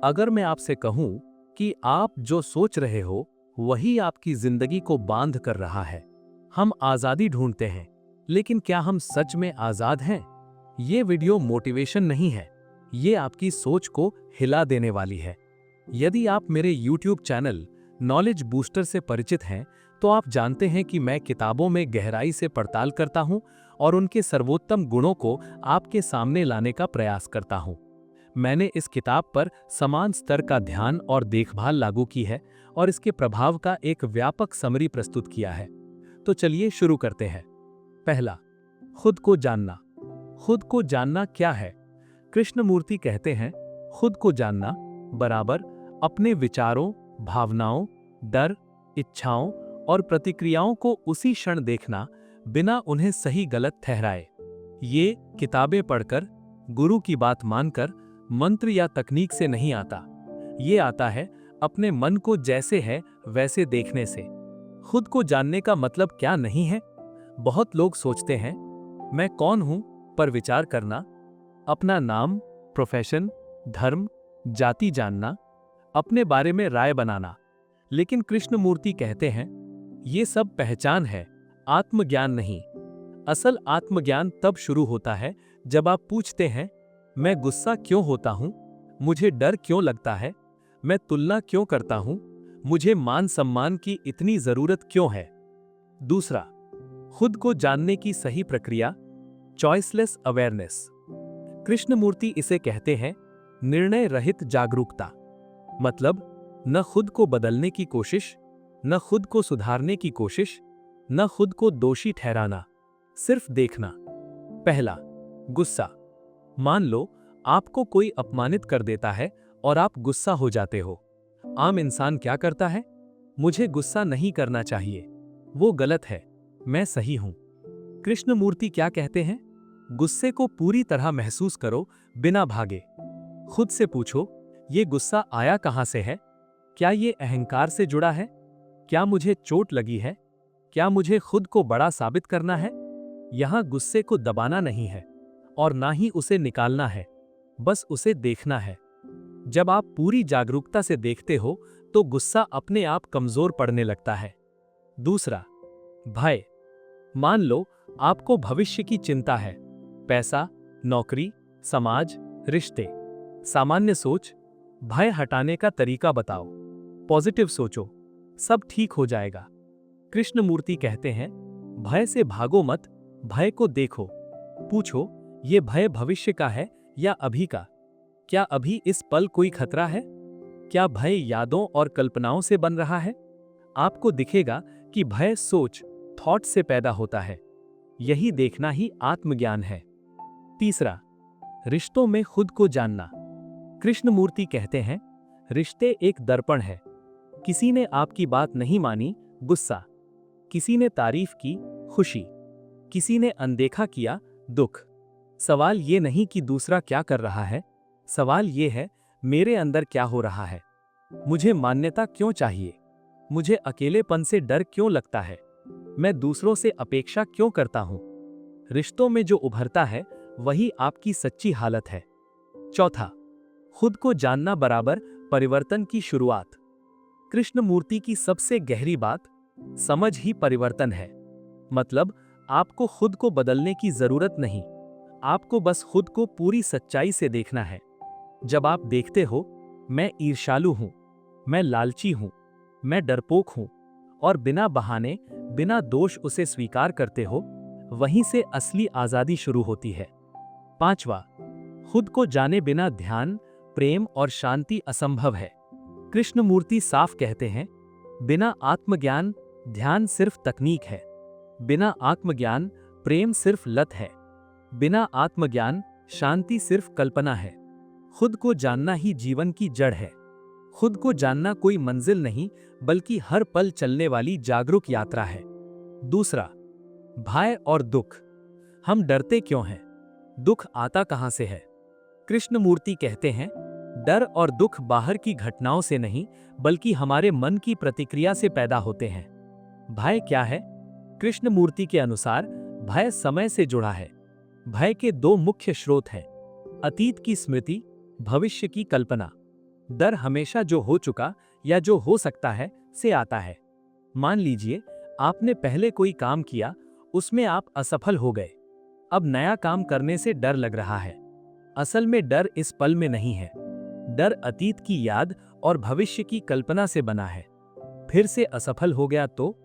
अगर मैं आपसे कहूं कि आप जो सोच रहे हो वही आपकी जिंदगी को बांध कर रहा है। हम आजादी ढूंढते हैं, लेकिन क्या हम सच में आजाद हैं? ये वीडियो मोटिवेशन नहीं है, ये आपकी सोच को हिला देने वाली है। यदि आप मेरे YouTube चैनल नॉलेज बूस्टर से परिचित हैं, तो आप जानते हैं कि मैं किताबों में गहराई से पड़ताल करता हूं और उनके सर्वोत्तम गुणों को आपके सामने लाने का प्रयास करता हूं। मैंने इस किताब पर समान स्तर का ध्यान और देखभाल लागू की है और इसके प्रभाव का एक व्यापक समरी प्रस्तुत किया है। तो चलिए शुरू करते हैं। पहला, खुद को जानना। खुद को जानना क्या है? कृष्णमूर्ति कहते हैं, खुद को जानना बराबर अपने विचारों, भावनाओं, डर, इच्छाओं और प्रतिक्रियाओं को उसी क्षण देखना, बिना उन्हें सही गलत ठहराए। ये किताबें पढ़कर, गुरु की बात मानकर, मंत्र या तकनीक से नहीं आता। ये आता है अपने मन को जैसे है वैसे देखने से। खुद को जानने का मतलब क्या नहीं है? बहुत लोग सोचते हैं, मैं कौन हूं, पर विचार करना, अपना नाम, प्रोफेशन, धर्म, जाति जानना, अपने बारे में राय बनाना। लेकिन कृष्णमूर्ति कहते हैं, ये सब पहचान है, आत्मज्ञान नहीं। असल आत्मज्ञान तब शुरू होता है जब आप पूछते हैं, मैं गुस्सा क्यों होता हूं? मुझे डर क्यों लगता है? मैं तुलना क्यों करता हूं? मुझे मान सम्मान की इतनी जरूरत क्यों है? दूसरा, खुद को जानने की सही प्रक्रिया, चॉइसलेस अवेयरनेस। कृष्णमूर्ति इसे कहते हैं निर्णय रहित जागरूकता। मतलब न खुद को बदलने की कोशिश, न खुद को सुधारने की कोशिश, न खुद को दोषी ठहराना, सिर्फ देखना। पहला, गुस्सा। मान लो आपको कोई अपमानित कर देता है और आप गुस्सा हो जाते हो। आम इंसान क्या करता है? मुझे गुस्सा नहीं करना चाहिए, वो गलत है, मैं सही हूं। कृष्णमूर्ति क्या कहते हैं? गुस्से को पूरी तरह महसूस करो, बिना भागे। खुद से पूछो, ये गुस्सा आया कहां से है? क्या ये अहंकार से जुड़ा है? क्या मुझे चोट लगी है? क्या मुझे खुद को बड़ा साबित करना है? यहां गुस्से को दबाना नहीं है और ना ही उसे निकालना है, बस उसे देखना है। जब आप पूरी जागरूकता से देखते हो तो गुस्सा अपने आप कमजोर पड़ने लगता है। दूसरा, भय। मान लो आपको भविष्य की चिंता है, पैसा, नौकरी, समाज, रिश्ते। सामान्य सोच, भय हटाने का तरीका बताओ। पॉजिटिव सोचो, सब ठीक हो जाएगा। कृष्णमूर्ति कहते हैं, भय से भागो मत, भय को देखो। पूछो, ये भय भविष्य का है या अभी का? क्या अभी इस पल कोई खतरा है? क्या भय यादों और कल्पनाओं से बन रहा है? आपको दिखेगा कि भय सोच, थॉट से पैदा होता है। यही देखना ही आत्मज्ञान है। तीसरा, रिश्तों में खुद को जानना। कृष्णमूर्ति कहते हैं, रिश्ते एक दर्पण है। किसी ने आपकी बात नहीं मानी, गुस्सा। किसी ने तारीफ की, खुशी। किसी ने अनदेखा किया, दुख। सवाल ये नहीं कि दूसरा क्या कर रहा है, सवाल ये है, मेरे अंदर क्या हो रहा है? मुझे मान्यता क्यों चाहिए? मुझे अकेलेपन से डर क्यों लगता है? मैं दूसरों से अपेक्षा क्यों करता हूं? रिश्तों में जो उभरता है वही आपकी सच्ची हालत है। चौथा, खुद को जानना बराबर परिवर्तन की शुरुआत। कृष्णमूर्ति की सबसे गहरी बात, समझ ही परिवर्तन है। मतलब आपको खुद को बदलने की जरूरत नहीं, आपको बस खुद को पूरी सच्चाई से देखना है। जब आप देखते हो, मैं ईर्ष्यालु हूं, मैं लालची हूं, मैं डरपोक हूं, और बिना बहाने, बिना दोष उसे स्वीकार करते हो, वहीं से असली आजादी शुरू होती है। पांचवा, खुद को जाने बिना ध्यान, प्रेम और शांति असंभव है। कृष्णमूर्ति साफ कहते हैं, बिना आत्मज्ञान ध्यान सिर्फ तकनीक है, बिना आत्मज्ञान प्रेम सिर्फ लत है, बिना आत्मज्ञान शांति सिर्फ कल्पना है। खुद को जानना ही जीवन की जड़ है। खुद को जानना कोई मंजिल नहीं, बल्कि हर पल चलने वाली जागरूक यात्रा है। दूसरा, भय और दुख। हम डरते क्यों हैं? दुख आता कहां से है? कृष्णमूर्ति कहते हैं, डर और दुख बाहर की घटनाओं से नहीं, बल्कि हमारे मन की प्रतिक्रिया से पैदा होते हैं। भय क्या है? कृष्णमूर्ति के अनुसार भय समय से जुड़ा है। भय के दो मुख्य स्रोत हैं, अतीत की स्मृति, भविष्य की कल्पना। डर हमेशा जो हो चुका या जो हो सकता है से आता है। मान लीजिए आपने पहले कोई काम किया, उसमें आप असफल हो गए। अब नया काम करने से डर लग रहा है। असल में डर इस पल में नहीं है। डर अतीत की याद और भविष्य की कल्पना से बना है। फिर से असफल हो गया तो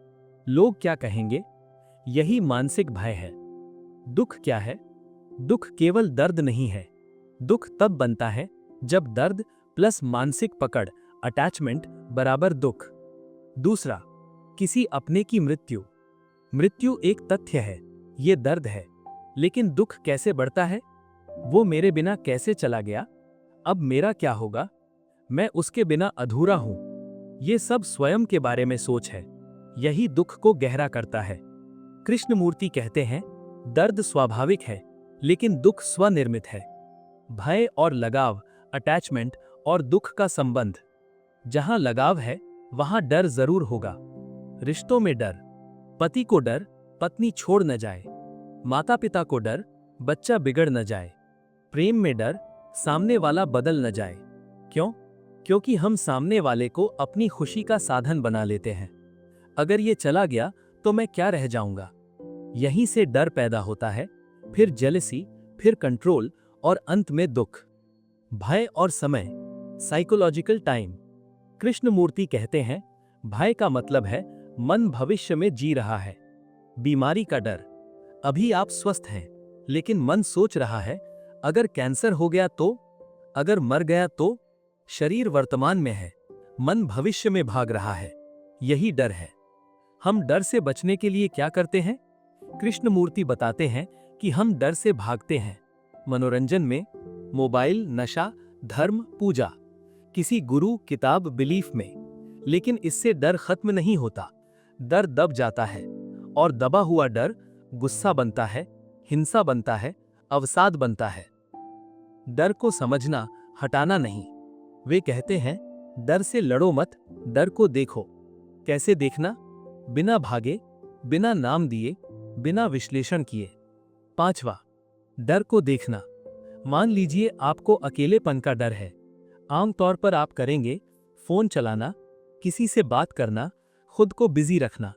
लोग क्या कहेंगे? यही मानसिक भय है। दुख क्या है? दुख केवल दर्द नहीं है। दुख तब बनता है जब दर्द प्लस मानसिक पकड़, अटैचमेंट बराबर दुख। दूसरा, किसी अपने की मृत्यु। मृत्यु एक तथ्य है, ये दर्द है। लेकिन दुख कैसे बढ़ता है? वो मेरे बिना कैसे चला गया? अब मेरा क्या होगा? मैं उसके बिना अधूरा हूं। ये सब स्वयं के बारे में सोच है। यही दुख को गहरा करता है। कृष्णमूर्ति कहते हैं, दर्द स्वाभाविक है, लेकिन दुख स्वनिर्मित है। भय और लगाव, अटैचमेंट और दुख का संबंध। जहां लगाव है, वहां डर जरूर होगा। रिश्तों में डर, पति को डर पत्नी छोड़ न जाए, माता पिता को डर बच्चा बिगड़ न जाए, प्रेम में डर सामने वाला बदल न जाए। क्यों? क्योंकि हम सामने वाले को अपनी खुशी का साधन बना लेते हैं। अगर ये चला गया तो मैं क्या रह जाऊंगा? यहीं से डर पैदा होता है, फिर जेलसी, फिर कंट्रोल और अंत में दुख। भय और समय, साइकोलॉजिकल टाइम। कृष्णमूर्ति कहते हैं, भय का मतलब है मन भविष्य में जी रहा है। बीमारी का डर, अभी आप स्वस्थ हैं, लेकिन मन सोच रहा है, अगर कैंसर हो गया तो, अगर मर गया तो। शरीर वर्तमान में है, मन भविष्य में भाग रहा है। यही डर है। हम डर से बचने के लिए क्या करते हैं? कृष्णमूर्ति बताते हैं कि हम डर से भागते हैं मनोरंजन में, मोबाइल, नशा, धर्म, पूजा, किसी गुरु, किताब, बिलीफ में। लेकिन इससे डर खत्म नहीं होता। डर दब जाता है, और दबा हुआ डर गुस्सा बनता है, हिंसा बनता है, अवसाद बनता है। डर को समझना, हटाना नहीं। वे कहते हैं, डर से लड़ो मत, डर को देखो। कैसे देखना? बिना भागे, बिना नाम दिए, बिना विश्लेषण किए। पांचवा, डर को देखना। मान लीजिए आपको अकेलेपन का डर है। आमतौर पर आप करेंगे फोन चलाना, किसी से बात करना, खुद को बिजी रखना।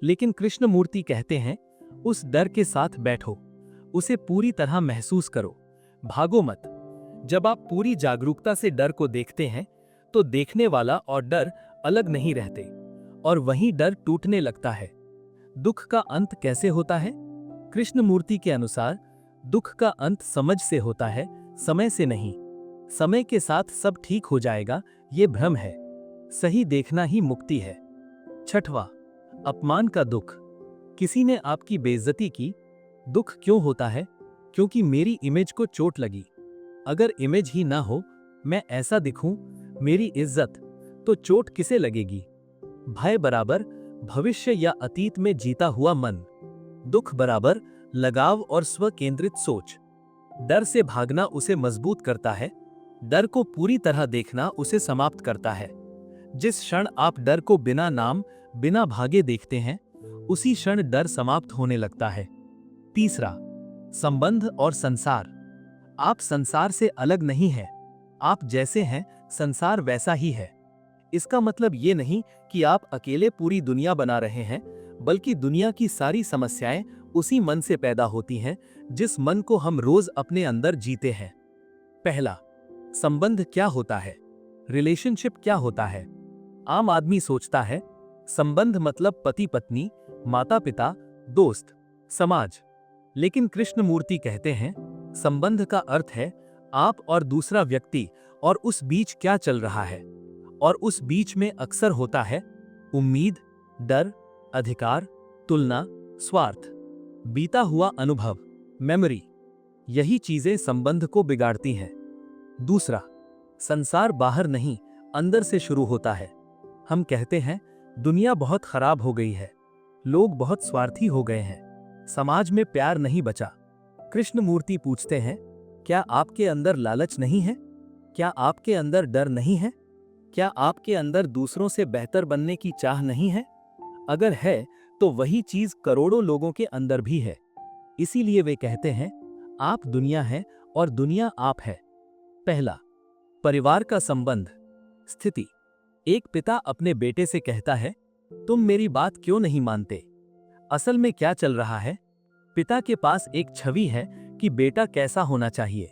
लेकिन कृष्णमूर्ति कहते हैं, उस डर के साथ बैठो, उसे पूरी तरह महसूस करो, भागो मत। जब आप पूरी जागरूकता से डर को देखते हैं, तो देखने वाला और डर अलग नहीं रहते, और वहीं डर टूटने लगता है। दुख का अंत कैसे होता है? कृष्णमूर्ति के अनुसार दुख का अंत समझ से होता है, समय से नहीं। समय के साथ सब ठीक हो जाएगा, ये भ्रम है। सही देखना ही मुक्ति है। छठवां, अपमान का दुख। किसी ने आपकी बेइज्जती की। दुख क्यों होता है? क्योंकि मेरी इमेज को चोट लगी। अगर इमेज ही ना हो, मैं ऐसा दिखूं, मेरी इज्जत, तो चोट किसे लगेगी? भय बराबर भविष्य या अतीत में जीता हुआ मन। दुख बराबर लगाव और स्व केंद्रित सोच। डर से भागना उसे मजबूत करता है, डर को पूरी तरह देखना उसे समाप्त करता है। जिस क्षण आप डर को बिना नाम, बिना भागे देखते हैं, उसी क्षण डर समाप्त होने लगता है। तीसरा, संबंध और संसार। आप संसार से अलग नहीं हैं। आप जैसे हैं, संसार वैसा ही है। इसका मतलब ये नहीं कि आप अकेले पूरी दुनिया बना रहे हैं, बल्कि दुनिया की सारी समस्याएं उसी मन से पैदा होती हैं, जिस मन को हम रोज अपने अंदर जीते हैं। पहला, संबंध क्या होता है? रिलेशनशिप क्या होता है? आम आदमी सोचता है संबंध मतलब पति पत्नी, माता पिता, दोस्त, समाज। लेकिन कृष्णमूर्ति कहते हैं, संबंध का अर्थ है आप और दूसरा व्यक्ति, और उस बीच क्या चल रहा है। और उस बीच में अक्सर होता है उम्मीद, डर, अधिकार, तुलना, स्वार्थ, बीता हुआ अनुभव, मेमोरी। यही चीजें संबंध को बिगाड़ती हैं। दूसरा, संसार बाहर नहीं, अंदर से शुरू होता है। हम कहते हैं दुनिया बहुत खराब हो गई है, लोग बहुत स्वार्थी हो गए हैं, समाज में प्यार नहीं बचा। कृष्णमूर्ति पूछते हैं, क्या आपके अंदर लालच नहीं है? क्या आपके अंदर डर नहीं है? क्या आपके अंदर दूसरों से बेहतर बनने की चाह नहीं है? अगर है, तो वही चीज करोड़ों लोगों के अंदर भी है। इसीलिए वे कहते हैं, आप दुनिया है और दुनिया आप है। पहला, परिवार का संबंध। स्थिति। एक पिता अपने बेटे से कहता है, तुम मेरी बात क्यों नहीं मानते? असल में क्या चल रहा है? पिता के पास एक छवि है कि बेटा कैसा होना चाहिए।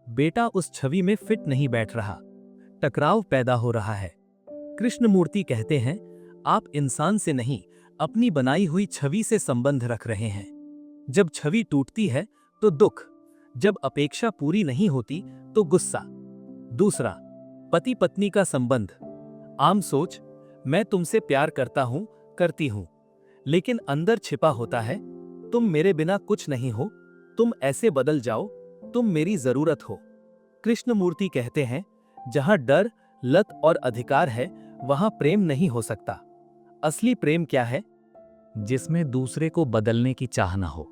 बेटा उस छवि में फिट नहीं बैठ रहा। टकराव पैदा हो रहा है। कृष्णमूर्ति कहते हैं, आप इंसान से नहीं, अपनी बनाई हुई छवि से संबंध रख रहे हैं। जब छवि टूटती है तो दुख, जब अपेक्षा पूरी नहीं होती तो गुस्सा। दूसरा, पति पत्नी का संबंध। आम सोच, मैं तुमसे प्यार करता हूं, करती हूं, लेकिन अंदर छिपा होता है, तुम मेरे बिना कुछ नहीं हो, तुम ऐसे बदल जाओ, तुम मेरी जरूरत हो। कृष्णमूर्ति कहते हैं, जहां डर, लत और अधिकार है, वहां प्रेम नहीं हो सकता। असली प्रेम क्या है? जिसमें दूसरे को बदलने की चाह ना हो,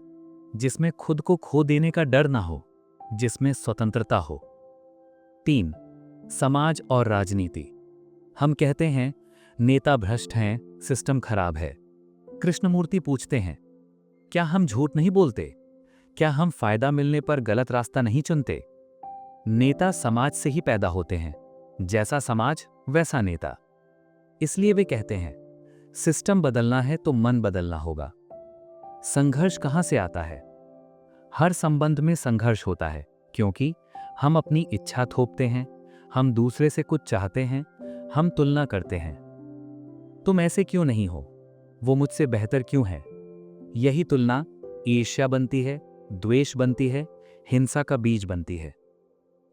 जिसमें खुद को खो देने का डर ना हो, जिसमें स्वतंत्रता हो। 3. समाज और राजनीति। हम कहते हैं, नेता भ्रष्ट हैं, सिस्टम खराब है। कृष्णमूर्ति पूछते हैं, क्या हम झूठ नहीं बोलते? क्या हम फायदा मिलने पर गलत रास्ता नहीं चुनते? नेता समाज से ही पैदा होते हैं, जैसा समाज वैसा नेता। इसलिए वे कहते हैं, सिस्टम बदलना है तो मन बदलना होगा। संघर्ष कहां से आता है? हर संबंध में संघर्ष होता है, क्योंकि हम अपनी इच्छा थोपते हैं, हम दूसरे से कुछ चाहते हैं, हम तुलना करते हैं। तुम ऐसे क्यों नहीं हो? वो मुझसे बेहतर क्यों है? यही तुलना ईर्ष्या बनती है, द्वेष बनती है, हिंसा का बीज बनती है।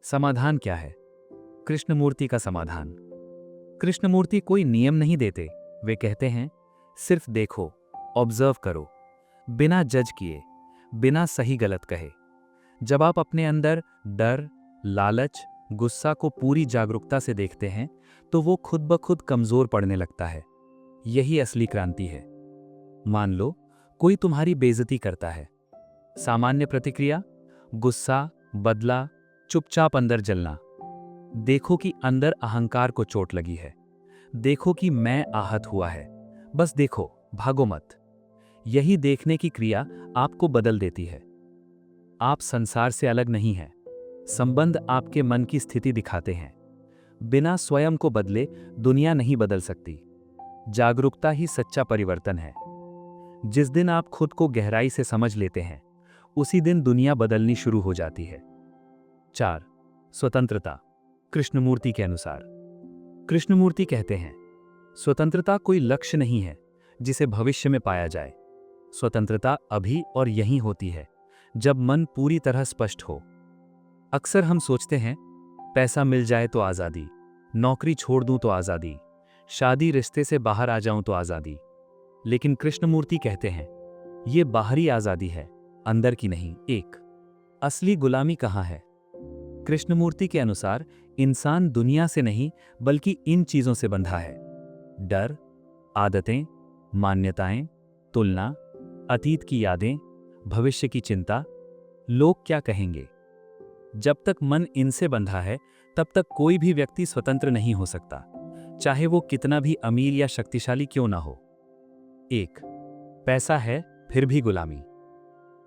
समाधान क्या है? कृष्णमूर्ति का समाधान। कृष्णमूर्ति कोई नियम नहीं देते। वे कहते हैं, सिर्फ देखो, ऑब्जर्व करो, बिना जज किए, बिना सही गलत कहे। जब आप अपने अंदर डर, लालच, गुस्सा को पूरी जागरूकता से देखते हैं, तो वो खुद ब खुद कमजोर पड़ने लगता है। यही असली क्रांति है। मान लो कोई तुम्हारी बेइज्जती करता है। सामान्य प्रतिक्रिया, गुस्सा, बदला, चुपचाप अंदर जलना। देखो कि अंदर अहंकार को चोट लगी है। देखो कि मैं आहत हुआ है। बस देखो, भागो मत। यही देखने की क्रिया आपको बदल देती है। आप संसार से अलग नहीं हैं। संबंध आपके मन की स्थिति दिखाते हैं। बिना स्वयं को बदले दुनिया नहीं बदल सकती। जागरूकता ही सच्चा परिवर्तन है। जिस दिन आप खुद को गहराई से समझ लेते हैं, उसी दिन दुनिया बदलनी शुरू हो जाती है। 4. स्वतंत्रता। कृष्णमूर्ति के अनुसार। कृष्णमूर्ति कहते हैं, स्वतंत्रता कोई लक्ष्य नहीं है जिसे भविष्य में पाया जाए। स्वतंत्रता अभी और यहीं होती है, जब मन पूरी तरह स्पष्ट हो। अक्सर हम सोचते हैं, पैसा मिल जाए तो आज़ादी, नौकरी छोड़ दूं तो आज़ादी, शादी रिश्ते से बाहर आ जाऊं तो आज़ादी। लेकिन कृष्णमूर्ति कहते हैं, ये बाहरी आज़ादी है, अंदर की नहीं। एक असली गुलामी कहाँ है? कृष्णमूर्ति के अनुसार इंसान दुनिया से नहीं, बल्कि इन चीजों से बंधा है। डर, आदतें, मान्यताएं, तुलना, अतीत की यादें, भविष्य की चिंता, लोग क्या कहेंगे। जब तक मन इनसे बंधा है, तब तक कोई भी व्यक्ति स्वतंत्र नहीं हो सकता, चाहे वो कितना भी अमीर या शक्तिशाली क्यों ना हो। 1. पैसा है फिर भी गुलामी।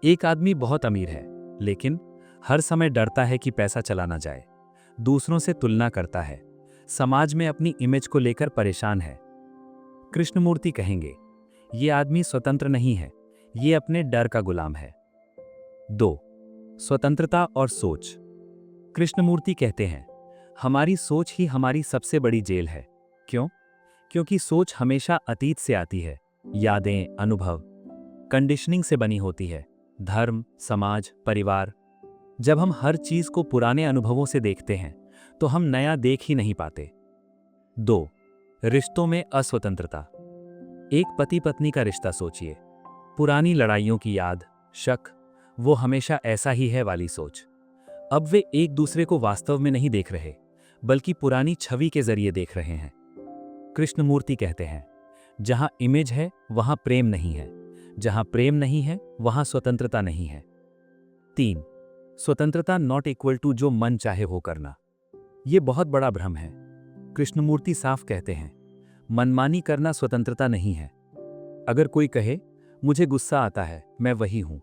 एक आदमी बहुत अमीर है, लेकिन हर समय डरता है कि पैसा चला ना जाए। दूसरों से तुलना करता है, समाज में अपनी इमेज को लेकर परेशान है। कृष्णमूर्ति कहेंगे, ये आदमी स्वतंत्र नहीं है, ये अपने डर का गुलाम है। 2. स्वतंत्रता और सोच। कृष्णमूर्ति कहते हैं, हमारी सोच ही हमारी सबसे बड़ी जेल है। क्यों? क्योंकि सोच हमेशा अतीत से आती है। यादें, अनुभव, कंडीशनिंग से बनी होती है। धर्म, समाज, परिवार। जब हम हर चीज को पुराने अनुभवों से देखते हैं, तो हम नया देख ही नहीं पाते। 2. रिश्तों में अस्वतंत्रता। एक पति पत्नी का रिश्ता सोचिए। पुरानी लड़ाइयों की याद, शक, वो हमेशा ऐसा ही है वाली सोच। अब वे एक दूसरे को वास्तव में नहीं देख रहे, बल्कि पुरानी छवि के जरिए देख रहे हैं। कृष्णमूर्ति कहते हैं, जहां इमेज है वहां प्रेम नहीं है, जहां प्रेम नहीं है वहां स्वतंत्रता नहीं है। 3. स्वतंत्रता नॉट इक्वल टू जो मन चाहे वो करना। यह बहुत बड़ा भ्रम है। कृष्णमूर्ति साफ कहते हैं, मनमानी करना स्वतंत्रता नहीं है। अगर कोई कहे, मुझे गुस्सा आता है, मैं वही हूं,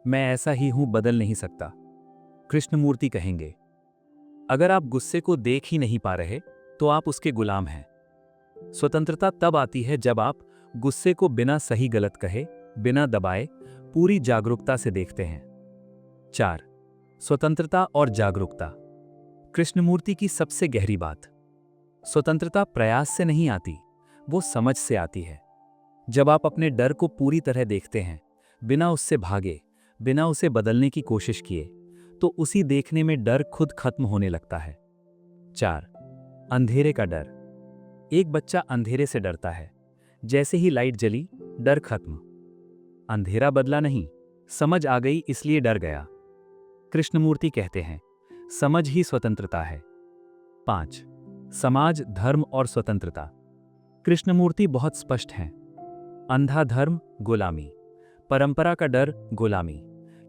मैं ऐसा ही हूं, बदल नहीं सकता। कृष्णमूर्ति कहेंगे, अगर आप गुस्से को देख ही नहीं पा रहे, तो आप उसके गुलाम हैं। स्वतंत्रता तब आती है जब आप गुस्से को बिना सही गलत कहे, बिना दबाए, पूरी जागरूकता से देखते हैं। 4. स्वतंत्रता और जागरूकता। कृष्णमूर्ति की सबसे गहरी बात। स्वतंत्रता प्रयास से नहीं आती, वो समझ से आती है। जब आप अपने डर को पूरी तरह देखते हैं, बिना उससे भागे, बिना उसे बदलने की कोशिश किए, तो उसी देखने में डर खुद खत्म होने लगता है। 4. अंधेरे का डर। एक बच्चा अंधेरे से डरता है। जैसे ही लाइट जली, डर खत्म। अंधेरा बदला नहीं, समझ आ गई इसलिए डर गया। कृष्णमूर्ति कहते हैं, समझ ही स्वतंत्रता है। 5. समाज, धर्म और स्वतंत्रता। कृष्णमूर्ति बहुत स्पष्ट हैं। अंधा धर्म, गुलामी। परंपरा का डर, गुलामी।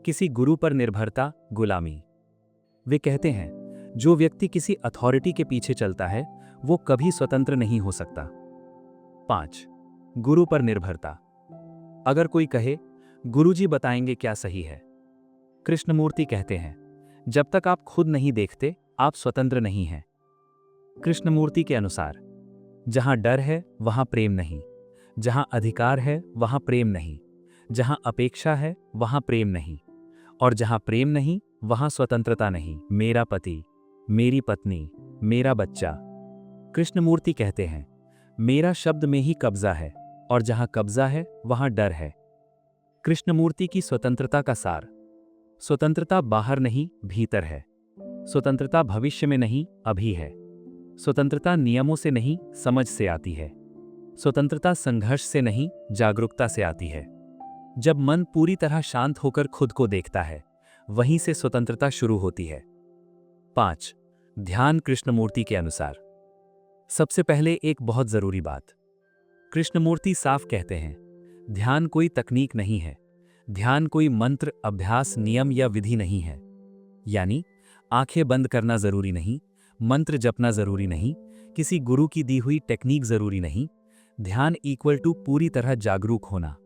किसी गुरु पर निर्भरता, गुलामी। वे कहते हैं, जो व्यक्ति किसी अथॉरिटी के पीछे चलता है, वो कभी स्वतंत्र नहीं हो सकता। 5. गुरु पर निर्भरता। अगर कोई कहे, गुरुजी बताएंगे क्या सही है, कृष्णमूर्ति कहते हैं, जब तक आप खुद नहीं देखते, आप स्वतंत्र नहीं हैं। कृष्णमूर्ति के अनुसार, जहां डर है वहां प्रेम नहीं, जहां अधिकार है वहां प्रेम नहीं, जहां अपेक्षा है वहां प्रेम नहीं, और जहां प्रेम नहीं वहां स्वतंत्रता नहीं। मेरा पति, मेरी पत्नी, मेरा बच्चा। कृष्णमूर्ति कहते हैं, मेरा शब्द में ही कब्जा है, और जहां कब्जा है वहां डर है। कृष्णमूर्ति की स्वतंत्रता का सार। स्वतंत्रता बाहर नहीं, भीतर है। स्वतंत्रता भविष्य में नहीं, अभी है। स्वतंत्रता नियमों से नहीं, समझ से आती है। स्वतंत्रता संघर्ष से नहीं, जागरूकता से आती है। जब मन पूरी तरह शांत होकर खुद को देखता है, वहीं से स्वतंत्रता शुरू होती है। 5. ध्यान। कृष्णमूर्ति के अनुसार, सबसे पहले एक बहुत जरूरी बात। कृष्णमूर्ति साफ कहते हैं, ध्यान कोई तकनीक नहीं है। ध्यान कोई मंत्र, अभ्यास, नियम या विधि नहीं है। यानी आंखें बंद करना जरूरी नहीं, मंत्र जपना जरूरी नहीं, किसी गुरु की दी हुई टेक्निक जरूरी नहीं। ध्यान इक्वल टू पूरी तरह जागरूक होना।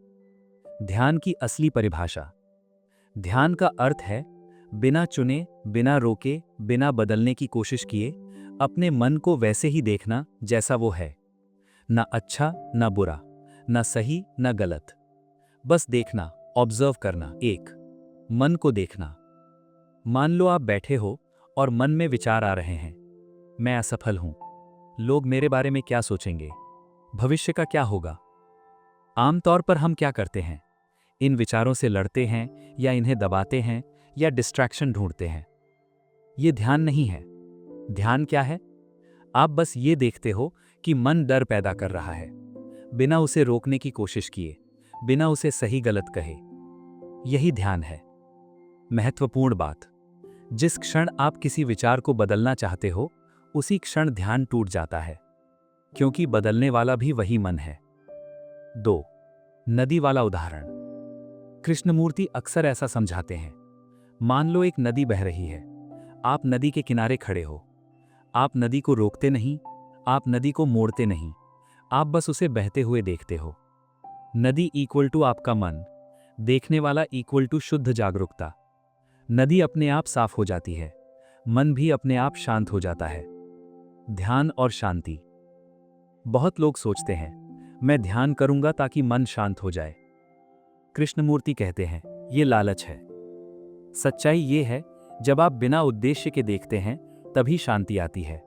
ध्यान की असली परिभाषा। ध्यान का अर्थ है बिना चुने, बिना रोके, बिना बदलने की कोशिश किए, अपने मन को वैसे ही देखना जैसा वो है। ना अच्छा, ना बुरा, ना सही, ना गलत। बस देखना, ऑब्जर्व करना। 1. मन को देखना। मान लो आप बैठे हो और मन में विचार आ रहे हैं, मैं असफल हूं, लोग मेरे बारे में क्या सोचेंगे, भविष्य का क्या होगा। आमतौर पर हम क्या करते हैं, इन विचारों से लड़ते हैं या इन्हें दबाते हैं या डिस्ट्रैक्शन ढूंढते हैं। ये ध्यान नहीं है। ध्यान क्या है? आप बस ये देखते हो कि मन डर पैदा कर रहा है, बिना उसे रोकने की कोशिश किए, बिना उसे सही गलत कहे। यही ध्यान है। महत्वपूर्ण बात, जिस क्षण आप किसी विचार को बदलना चाहते हो, उसी क्षण ध्यान टूट जाता है, क्योंकि बदलने वाला भी वही मन है। 2. नदी वाला उदाहरण। कृष्णमूर्ति अक्सर ऐसा समझाते हैं। मान लो एक नदी बह रही है, आप नदी के किनारे खड़े हो। आप नदी को रोकते नहीं, आप नदी को मोड़ते नहीं, आप बस उसे बहते हुए देखते हो। नदी इक्वल टू आपका मन, देखने वाला इक्वल टू शुद्ध जागरूकता। नदी अपने आप साफ हो जाती है, मन भी अपने आप शांत हो जाता है। ध्यान और शांति। बहुत लोग सोचते हैं, मैं ध्यान करूंगा ताकि मन शांत हो जाए। कृष्णमूर्ति कहते हैं, ये लालच है। सच्चाई ये है, जब आप बिना उद्देश्य के देखते हैं, तभी शांति आती है।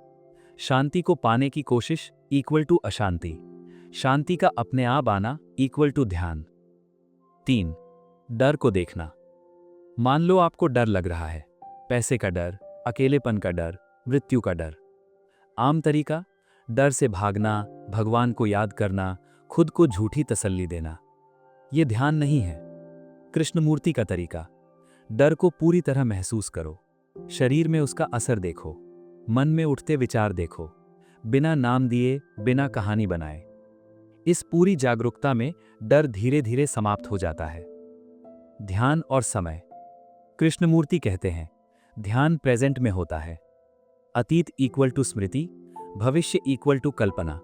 शांति को पाने की कोशिश इक्वल टू अशांति। शांति का अपने आप आना इक्वल टू ध्यान। 3. डर को देखना। मान लो आपको डर लग रहा है, पैसे का डर, अकेलेपन का डर, मृत्यु का डर। आम तरीका, डर से भागना, भगवान को याद करना, खुद को झूठी तसल्ली देना। यह ध्यान नहीं है। कृष्णमूर्ति का तरीका, डर को पूरी तरह महसूस करो, शरीर में उसका असर देखो, मन में उठते विचार देखो, बिना नाम दिए, बिना कहानी बनाए। इस पूरी जागरूकता में डर धीरे धीरे समाप्त हो जाता है। ध्यान और समय। कृष्णमूर्ति कहते हैं, ध्यान प्रेजेंट में होता है। अतीत इक्वल टू स्मृति, भविष्य इक्वल टू कल्पना।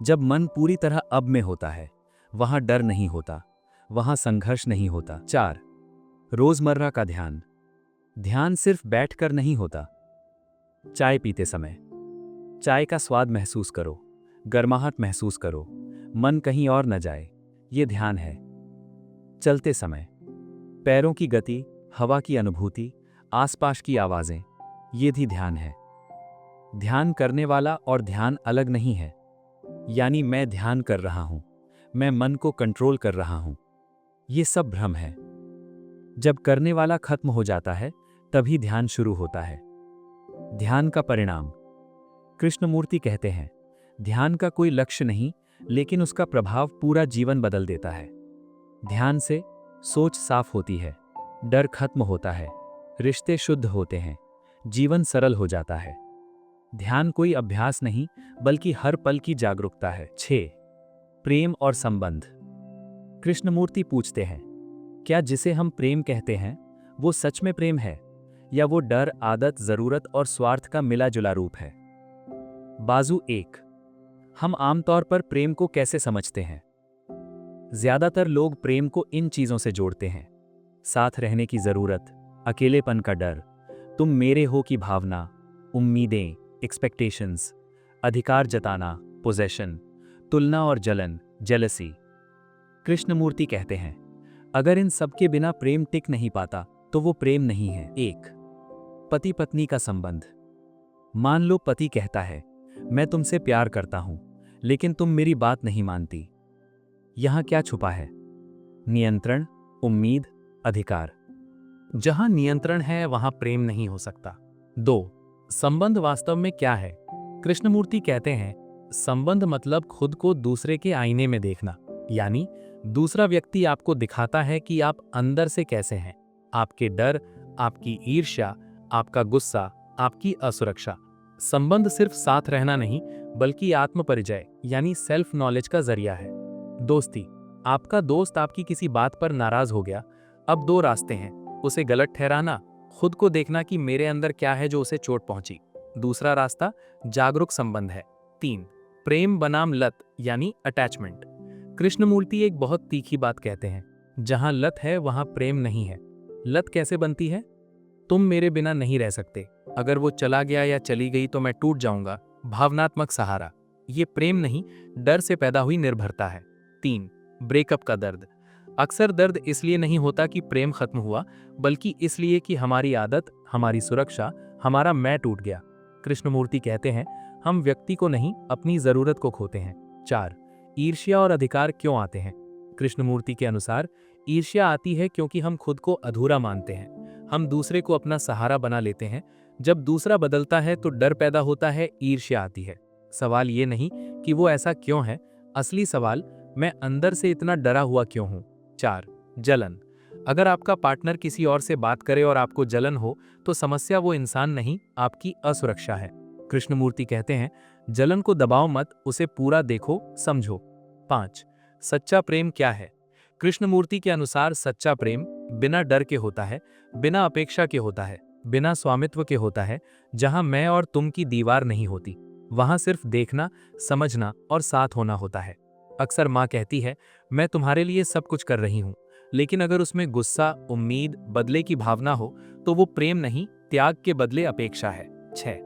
जब मन पूरी तरह अब में होता है, वहां डर नहीं होता, वहां संघर्ष नहीं होता। 4. रोजमर्रा का ध्यान। ध्यान सिर्फ बैठकर नहीं होता। चाय पीते समय, चाय का स्वाद महसूस करो, गर्माहट महसूस करो, मन कहीं और न जाए। ये ध्यान है। चलते समय पैरों की गति, हवा की अनुभूति, आसपास की आवाजें, ये भी ध्यान है। ध्यान करने वाला और ध्यान अलग नहीं है। यानी मैं ध्यान कर रहा हूं, मैं मन को कंट्रोल कर रहा हूं, ये सब भ्रम है। जब करने वाला खत्म हो जाता है तभी ध्यान शुरू होता है। ध्यान का परिणाम। कृष्णमूर्ति कहते हैं, ध्यान का कोई लक्ष्य नहीं, लेकिन उसका प्रभाव पूरा जीवन बदल देता है। ध्यान से सोच साफ होती है, डर खत्म होता है, रिश्ते शुद्ध होते हैं, जीवन सरल हो जाता है। ध्यान कोई अभ्यास नहीं, बल्कि हर पल की जागरूकता है। 6. प्रेम और संबंध। कृष्णमूर्ति पूछते हैं, क्या जिसे हम प्रेम कहते हैं वो सच में प्रेम है, या वो डर, आदत, जरूरत और स्वार्थ का मिला जुला रूप है? बाजू 1. हम आमतौर पर प्रेम को कैसे समझते हैं? ज्यादातर लोग प्रेम को इन चीजों से जोड़ते हैं: साथ रहने की जरूरत, अकेलेपन का डर, तुम मेरे हो की भावना, उम्मीदें, एक्सपेक्टेशंस, अधिकार जताना, पोजेशन, तुलना और जलन, जेलसी। कृष्णमूर्ति कहते हैं, अगर इन सब के बिना प्रेम टिक नहीं पाता तो वो प्रेम नहीं है। 1. पति पत्नी का संबंध। मान लो पति कहता है, मैं तुमसे प्यार करता हूं, लेकिन तुम मेरी बात नहीं मानती। यहां क्या छुपा है? नियंत्रण, उम्मीद, अधिकार। जहां नियंत्रण है वहां प्रेम नहीं हो सकता। 2. संबंध वास्तव में क्या है? कृष्णमूर्ति कहते हैं, संबंध मतलब खुद को दूसरे के आईने में देखना। यानी दूसरा व्यक्ति आपको दिखाता है कि आप अंदर से कैसे हैं। आपके डर, आपकी ईर्ष्या, आपका गुस्सा, आपकी असुरक्षा। संबंध सिर्फ साथ रहना नहीं, बल्कि आत्म परिचय यानी सेल्फ नॉलेज का जरिया है। दोस्ती। आपका दोस्त आपकी किसी बात पर नाराज हो गया। अब 2 रास्ते हैं: उसे गलत ठहराना, खुद को देखना कि मेरे अंदर क्या है जो उसे चोट पहुंची। दूसरा रास्ता जागरूक संबंध है। 3. प्रेम बनाम लत यानी अटैचमेंट। कृष्णमूर्ति एक बहुत तीखी बात कहते हैं, जहां लत है वहां प्रेम नहीं है। लत कैसे बनती है? तुम मेरे बिना नहीं रह सकते, अगर वो चला गया या चली गई तो मैं टूट जाऊंगा। भावनात्मक सहारा। ये प्रेम नहीं, डर से पैदा हुई निर्भरता है। 3. ब्रेकअप का दर्द। अक्सर दर्द इसलिए नहीं होता कि प्रेम खत्म हुआ, बल्कि इसलिए कि हमारी आदत, हमारी सुरक्षा, हमारा मैं टूट गया। कृष्णमूर्ति कहते हैं, हम व्यक्ति को नहीं, अपनी जरूरत को खोते हैं। 4. ईर्ष्या और अधिकार क्यों आते हैं? कृष्णमूर्ति के अनुसार ईर्ष्या आती है क्योंकि हम खुद को अधूरा मानते हैं। हम दूसरे को अपना सहारा बना लेते हैं। जब दूसरा बदलता है तो डर पैदा होता है, ईर्ष्या आती है। सवाल ये नहीं कि वो ऐसा क्यों है, असली सवाल, मैं अंदर से इतना डरा हुआ क्यों हूं? 4. जलन। अगर आपका पार्टनर किसी और से बात करे और आपको जलन हो, तो समस्या वो इंसान नहीं, आपकी असुरक्षा है। कृष्णमूर्ति कहते हैं, जलन को दबाओ मत, उसे पूरा देखो, समझो। 5. सच्चा प्रेम क्या है? कृष्णमूर्ति के अनुसार सच्चा प्रेम बिना डर के होता है, बिना अपेक्षा के होता है, बिना स्वामित्व के होता है, जहां मैं और तुम की दीवार नहीं होती। वहां सिर्फ देखना, समझना और साथ होना होता है। अक्सर माँ कहती है, मैं तुम्हारे लिए सब कुछ कर रही हूं, लेकिन अगर उसमें गुस्सा, उम्मीद, बदले की भावना हो तो वो प्रेम नहीं, त्याग के बदले अपेक्षा है। 6.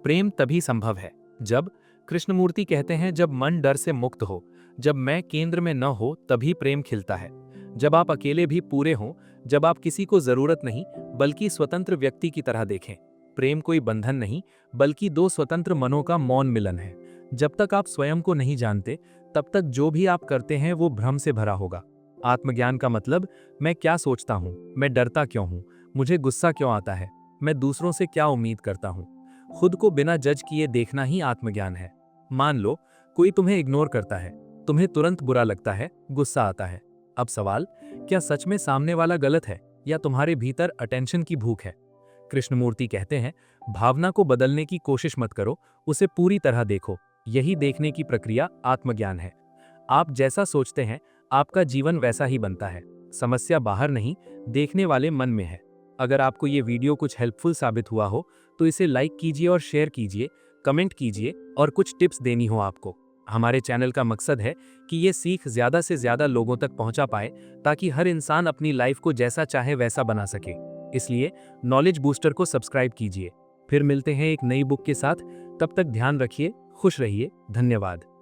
प्रेम तभी संभव है जब, कृष्णमूर्ति कहते हैं, जब मन डर से मुक्त हो, जब मैं केंद्र में न हो, तभी प्रेम खिलता है। जब आप अकेले भी पूरे हों, जब आप किसी को जरूरत नहीं बल्कि स्वतंत्र व्यक्ति की तरह देखें। प्रेम कोई बंधन नहीं, बल्कि 2 स्वतंत्र मनों का मौन मिलन है। जब तक आप स्वयं को नहीं जानते, तब तक जो भी आप करते हैं वो भ्रम से भरा होगा। आत्मज्ञान का मतलब, मैं क्या सोचता हूँ, मैं डरता क्यों हूँ, मुझे गुस्सा क्यों आता है, मैं दूसरों से क्या उम्मीद करता हूँ। खुद को बिना जज किए देखना ही आत्मज्ञान है। मान लो कोई तुम्हें इग्नोर करता है, तुम्हें तुरंत बुरा लगता है, गुस्सा आता है। अब सवाल, क्या सच में सामने वाला गलत है या तुम्हारे भीतर अटेंशन की भूख है? कृष्णमूर्ति कहते हैं, भावना को बदलने की कोशिश मत करो, उसे पूरी तरह देखो। यही देखने की प्रक्रिया आत्मज्ञान है। आप जैसा सोचते हैं, आपका जीवन वैसा ही बनता है। समस्या बाहर नहीं, देखने वाले मन में है। अगर आपको ये वीडियो कुछ हेल्पफुल साबित हुआ हो तो इसे लाइक कीजिए और शेयर कीजिए, कमेंट कीजिए और कुछ टिप्स देनी हो आपको। हमारे चैनल का मकसद है कि ये सीख ज्यादा से ज्यादा लोगों तक पहुंचा पाए, ताकि हर इंसान अपनी लाइफ को जैसा चाहे वैसा बना सके। इसलिए नॉलेज बूस्टर को सब्सक्राइब कीजिए। फिर मिलते हैं एक नई बुक के साथ। तब तक ध्यान रखिए, खुश रहिए, धन्यवाद।